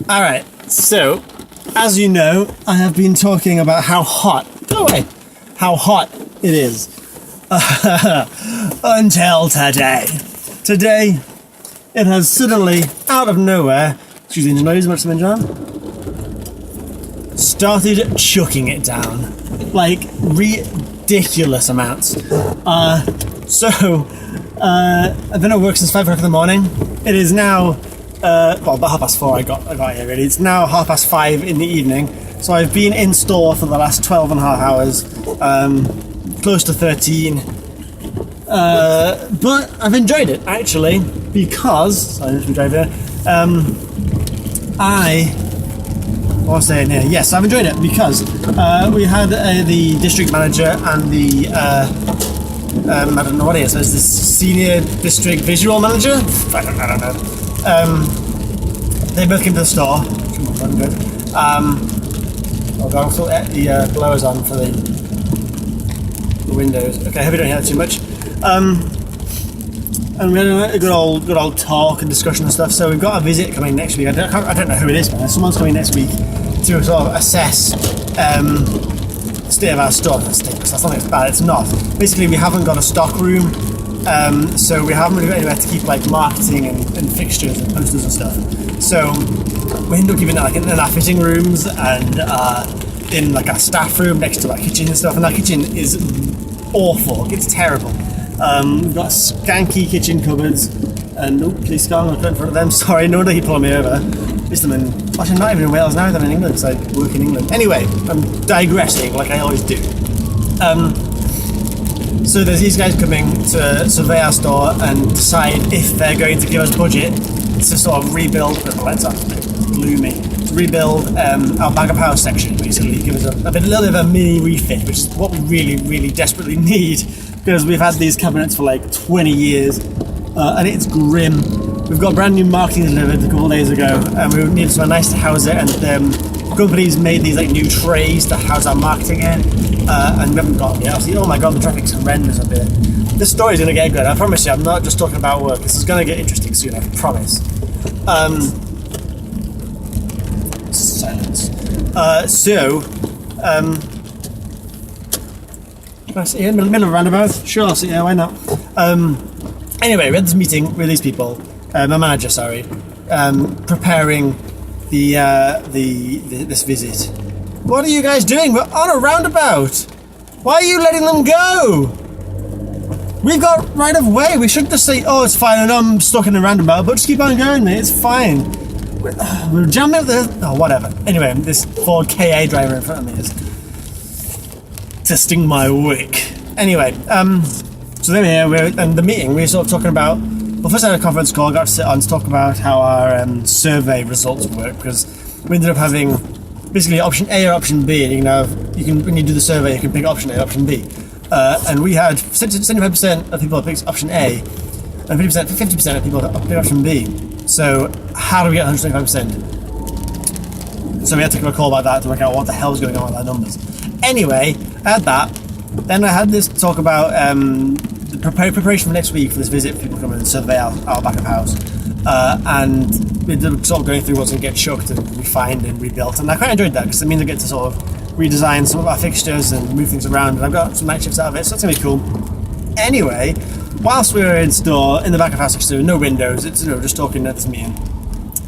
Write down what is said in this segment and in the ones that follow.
Alright, so, as you know, I have been talking about how hot it is. Until today. Today, it has suddenly, out of nowhere, excuse the noise, much something, John? Started chucking it down. Like, ridiculous amounts. I've been at work since 5 o'clock in the morning. It is now, about 4:30 I got here really. It's now 5:30 in the evening. So I've been in store for the last 12 and a half hours, close to 13. But I've enjoyed it actually, because, sorry, let me drive here. Yes, I've enjoyed it because we had the district manager and the I don't know what it is. There's this senior district visual manager. I don't know. They both came to the store. I'll put the blowers on for the windows. Okay, I hope you don't hear that too much. And we had a good old talk and discussion and stuff. So we've got a visit coming next week. I don't know who it is, but someone's coming next week to sort of assess the state of our stock. That's not like it's bad. It's not. Basically, we haven't got a stock room, so we haven't really got anywhere to keep like marketing and fixtures and posters and stuff. So we end up keeping it like in our fitting rooms and in like our staff room next to our kitchen and stuff. And our kitchen is awful. It's terrible. We've got skanky kitchen cupboards, and please go on, in front of them. Sorry, no wonder he pulled me over. Actually, not even in Wales now, I'm in England, so I work in England. Anyway, I'm digressing like I always do. So there's these guys coming to survey our store and decide if they're going to give us budget to sort of rebuild, let's gloomy, to rebuild our bag of house section, basically give us a little bit of a mini refit, which is what we really, really desperately need, because we've had these cabinets for like 20 years, and it's grim. We've got brand new marketing delivered a couple of days ago, and we needed somewhere nice to house it, and the company's made these like new trays to house our marketing in, and we haven't got it yet. Oh my god, the traffic's horrendous up here. This story's going to get good, I promise you. I'm not just talking about work. This is going to get interesting soon, I promise. Silence. Can I sit here in the middle of a roundabout? Sure, I'll sit here, why not? Anyway, we had this meeting with these people, my manager, preparing this visit. What are you guys doing? We're on a roundabout. Why are you letting them go? We've got right of way. We shouldn't just say, oh, it's fine, I know I'm stuck in a roundabout, but just keep on going, mate, it's fine. We're jamming up there. Oh, whatever. Anyway, this Ford KA driver in front of me is testing my wick. Anyway, so then here, and the meeting, we were sort of talking about, well, first I had a conference call, got to sit on to talk about how our survey results work, because we ended up having basically option A or option B. You know, when you do the survey, you can pick option A or option B. And we had 75% of people that picked option A, and 50% of people that picked option B. So how do we get 125%? So we had to give a call about that to work out what the hell is going on with our numbers. Anyway, I had that. Then I had this talk about the preparation for next week for this visit. People come and survey our back of house, and we're sort of going through what's going to get chucked and refined and rebuilt. And I quite enjoyed that because it means I get to sort of redesign some of our fixtures and move things around. And I've got some night shifts out of it, so that's going to be cool. Anyway, whilst we were in store in the back of house section, no windows, it's just talking at this meeting.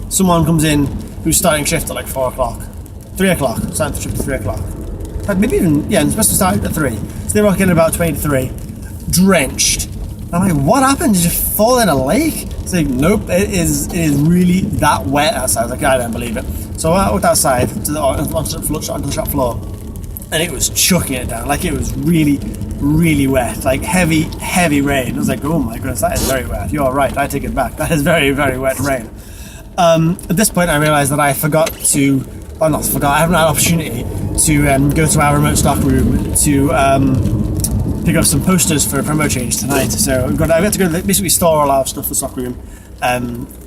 Someone comes in who's starting shift at like 4 o'clock, 3 o'clock, starting to shift at 3 o'clock. Maybe even, it's supposed to start at 3. So they walk in about 20 to 3, drenched. I'm like, what happened? Did you fall in a lake? It's like, nope, it is really that wet outside. I was like, I don't believe it. So I walked outside onto the shop floor, and it was chucking it down. Like, it was really, really wet. Like, heavy rain. I was like, oh my goodness, that is very wet. You're right, I take it back. That is very, very wet rain. At this point, I realised that I forgot to, I haven't had an opportunity to go to our remote stock room to pick up some posters for a promo change tonight. So we had to go to basically store all our stuff for the stock room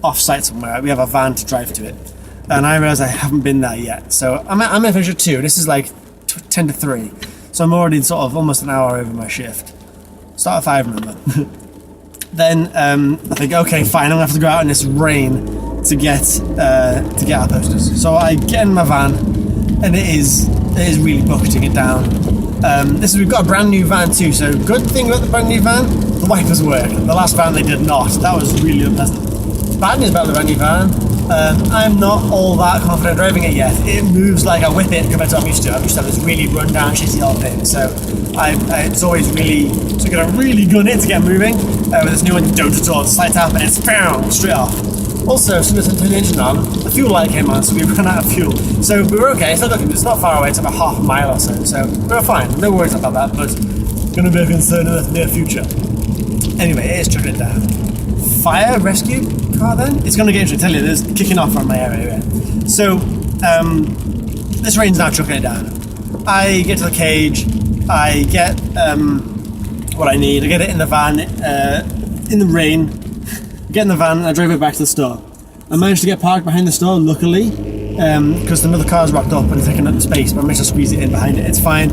off-site somewhere. We have a van to drive to it. And I realised I haven't been there yet. So I'm in finish at 2. This is like 10 to 3. So I'm already sort of almost an hour over my shift. Start at 5, remember. Then I think, okay, fine, I'm going to have to go out in this rain to get our posters. So I get in my van, and it is really booked to get down. We've got a brand new van too, so good thing about the brand new van, the wipers work. The last van they did not. That was really unpleasant. Bad news about the brand new van, I'm not all that confident driving it yet. It moves like a whip it compared to what I'm used to. I'm used to have this really run down shitty old thing, so it's always really, so you gotta really gun it to get moving. With this new one, you don't at all. Slight tap and it's bam, straight off. Also, as soon as I turned the engine on, the fuel light came on, so we ran out of fuel. So we were okay. It's not far away. It's about half a mile or so we were fine. No worries about that, but going to be a concern in the near future. Anyway, it is chugging it down. Fire rescue car then? It's going to get interesting. I tell you, there's kicking off from my area. So, this rain's now chucking it down. I get to the cage. I get what I need. I get it in the van in the rain. Get in the van and I drove it back to the store. I managed to get parked behind the store, luckily, because another car's rocked up and taking up the space, but I managed to squeeze it in behind it. It's fine.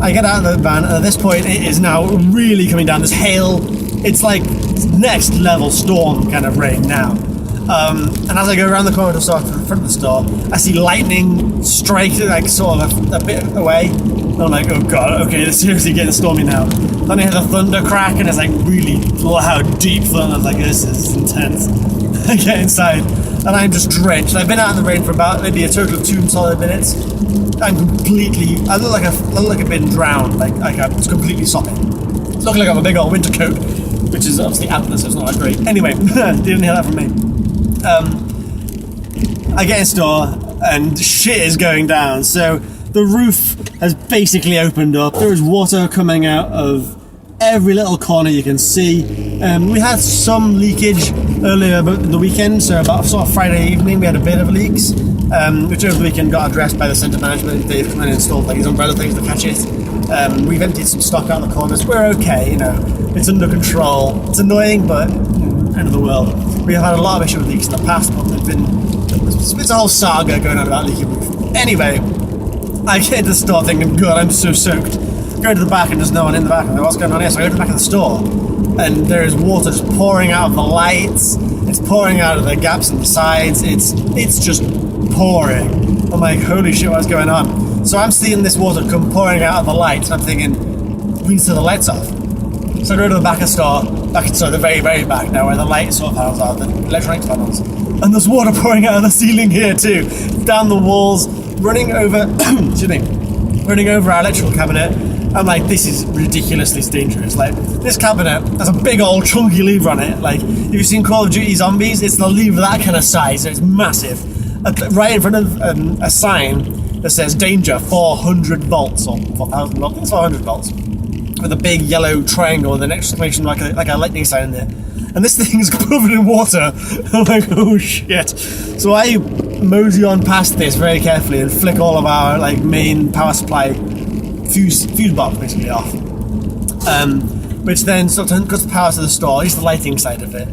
I get out of the van, and at this point, it is now really coming down. There's hail. It's like next level storm kind of rain now. And as I go around the corner to the front of the store, I see lightning strike like sort of a bit away. And I'm like, oh god, okay, it's seriously getting stormy now. Then I hear the thunder crack, and it's like really loud, deep thunder. I was like, this is intense. I get inside, and I'm just drenched. I've been out in the rain for about maybe a total of 2 solid minutes. I look like I've been drowned. Like I'm just completely sopping. It's looking like I have a big old winter coat, which is obviously antler, so it's not that great. Anyway, didn't hear that from me. I get in store, and shit is going down. So the roof has basically opened up. There is water coming out of every little corner you can see. We had some leakage earlier in the weekend, so about sort of Friday evening we had a bit of leaks, which over the weekend got addressed by the centre management. They've come in and installed like these umbrella things to catch it. We've emptied some stock out the corners. We're okay, it's under control. It's annoying, but end of the world. We have had a lot of issues with leaks in the past, but it's a whole saga going on about leaky roof. Anyway, I get to the store thinking, God, I'm so soaked. Go to the back and there's no one in the back. I'm like, what's going on here? So I go to the back of the store, and there is water just pouring out of the lights. It's pouring out of the gaps in the sides. It's just pouring. I'm like, holy shit, what's going on? So I'm seeing this water come pouring out of the lights, and I'm thinking, we need to turn the lights off. So I go to the back of the store, the very, very back now, where the light sort of panels are, the electronics panels. And there's water pouring out of the ceiling here too, down the walls, running over, running over our electrical cabinet. I'm like, this is ridiculously dangerous. Like, this cabinet has a big old chunky lever on it. Like, if you've seen Call of Duty Zombies, it's the lever that kind of size, so it's massive. Right in front of a sign that says danger 400 volts, or 4,000 volts, I think it's 400 volts. With a big yellow triangle with an exclamation like a lightning sign in there. And this thing's covered in water. I'm like, oh shit. So I mosey on past this very carefully and flick all of our main power supply fuse box basically off. Which then sort of cuts the power to the store, at least the lighting side of it.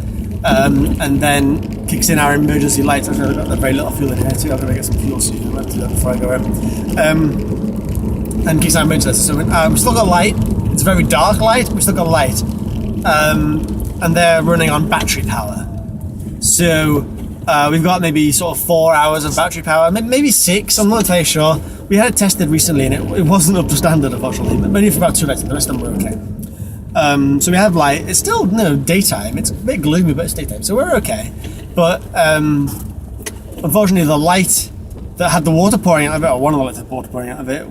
And then kicks in our emergency lights. I've got very little fuel in here too. I'm going to get some fuel soon. I'm going to do that before I go home. And kicks our emergency lights. So we've still got light. It's a very dark light, we've still got light. And they're running on battery power. So we've got maybe sort of 4 hours of battery power, maybe 6, I'm not entirely sure. We had it tested recently and it wasn't up to standard, unfortunately, but only for about 2 nights, the rest of them were okay. So we have light. It's still daytime, it's a bit gloomy, but it's daytime, so we're okay. But unfortunately the light that had the water pouring out of it, or one of the lights that had water pouring out of it,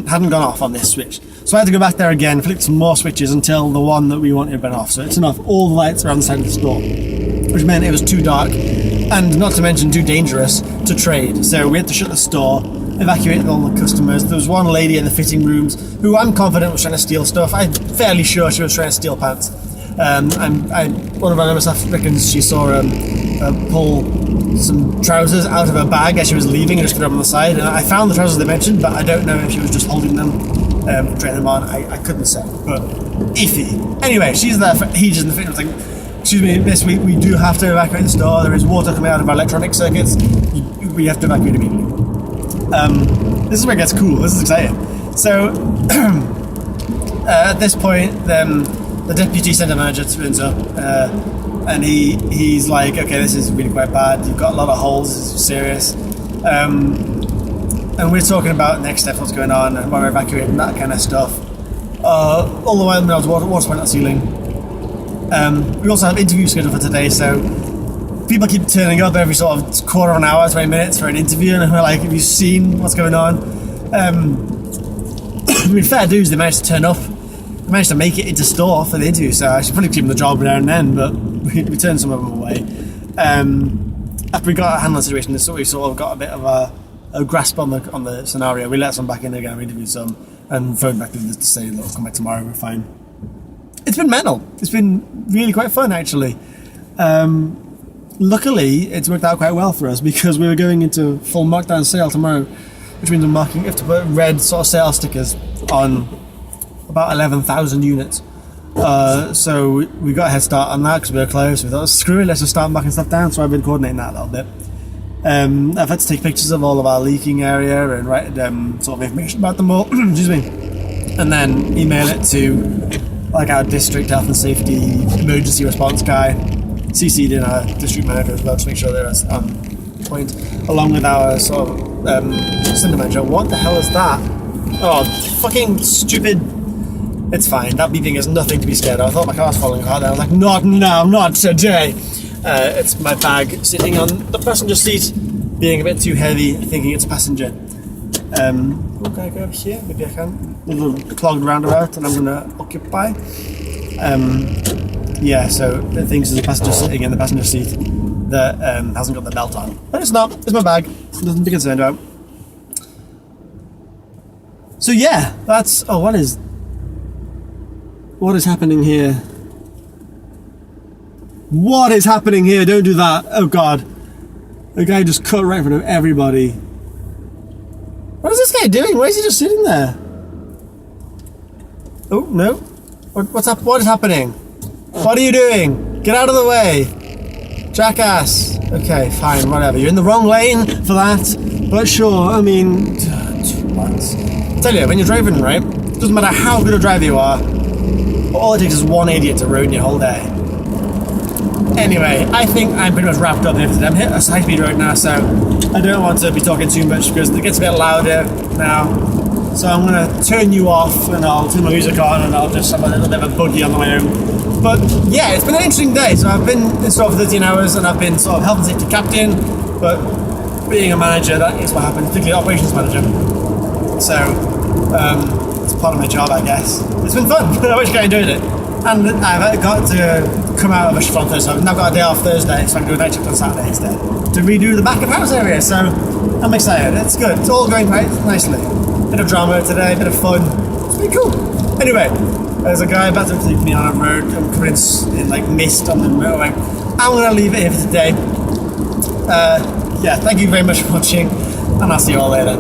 hadn't gone off on this switch. So I had to go back there again, flick some more switches until the one that we wanted had been off. So it's enough. All the lights around the side of the store, which meant it was too dark, and not to mention too dangerous to trade. So we had to shut the store, evacuate all the customers. There was one lady in the fitting rooms who I'm confident was trying to steal stuff. I'm fairly sure she was trying to steal pants. One of our other staff reckons she saw pull some trousers out of her bag as she was leaving and just threw them on the side. And I found the trousers they mentioned, but I don't know if she was just holding them, trying them on. I couldn't say, but iffy. Anyway, she's there for ages in the fitting room. Like, excuse me, miss, we do have to evacuate the store. There is water coming out of our electronic circuits. We have to evacuate immediately. This is where it gets cool. This is exciting. So at this point, the deputy centre manager turns up. and he's like, okay, this is really quite bad. You've got a lot of holes. This is serious. And we're talking about next steps, what's going on, and why we're evacuating, that kind of stuff. All the while, there's water spraying at the ceiling. We also have interviews scheduled for today, so people keep turning up every sort of quarter of an hour, 20 minutes for an interview, and we're like, have you seen what's going on? I mean, fair dues, they managed to turn up. They managed to make it into store for the interview, so I should probably keep them the job there and then, but we turned some of them away. After we got a handle on the situation, so we sort of got a bit of a grasp on the scenario. We let some back in again, we interviewed some, and phoned back to say, look, come back tomorrow, we're fine. It's been mental. It's been really quite fun, actually. Luckily, it's worked out quite well for us because we were going into full markdown sale tomorrow, which means we have to put red sort of sale stickers on about 11,000 units. So we got a head start on that because we were close. We thought, screw it, let's just start backing stuff down. So I've been coordinating that a little bit. I've had to take pictures of all of our leaking area and write sort of information about them all, excuse me, and then email it to like our district health and safety emergency response guy, CC'd in our district manager as well to make sure they're on point, along with our sort of center manager. What the hell is that? Oh, fucking stupid. It's fine, that beeping is nothing to be scared of. I thought my car was falling apart there. I was like, not now, not today. It's my bag sitting on the passenger seat, being a bit too heavy, thinking it's a passenger. Can I go over here? Maybe I can. A little clogged roundabout, and I'm going to occupy. Yeah, so it thinks there's a passenger sitting in the passenger seat that hasn't got the belt on. But it's not. It's my bag. Nothing to be concerned about. So yeah, that's... Oh, what is happening here? What is happening here? Don't do that. Oh God. The guy just cut right in front of everybody. What is this guy doing? Why is he just sitting there? Oh, no. What's up? What is happening? What are you doing? Get out of the way. Jackass. Okay, fine, whatever. You're in the wrong lane for that. But sure, I mean... I tell you, when you're driving, right? It doesn't matter how good a driver you are. All it takes is one idiot to ruin your whole day. Anyway, I think I'm pretty much wrapped up here today. I'm hitting a high-speed road now, so I don't want to be talking too much because it gets a bit louder now. So I'm going to turn you off and I'll turn my music on and I'll just have a little bit of a buggy on the way home. But yeah, it's been an interesting day. So I've been in store for 13 hours and I've been sort of health and safety captain, but being a manager, that is what happens, particularly operations manager. So it's part of my job, I guess. It's been fun. I wish I enjoyed it. And I've got to come out of a shift on Thursday. I've now got a day off Thursday, so I can do a night shift on Saturday instead to redo the back of house area. So I'm excited. It's good. It's all going quite nicely. Bit of drama today, bit of fun. It's pretty cool. Anyway, there's a guy about to take me on a road. I'm coming in like mist on the motorway. I'm going to leave it here for today. Yeah, thank you very much for watching, and I'll see you all later.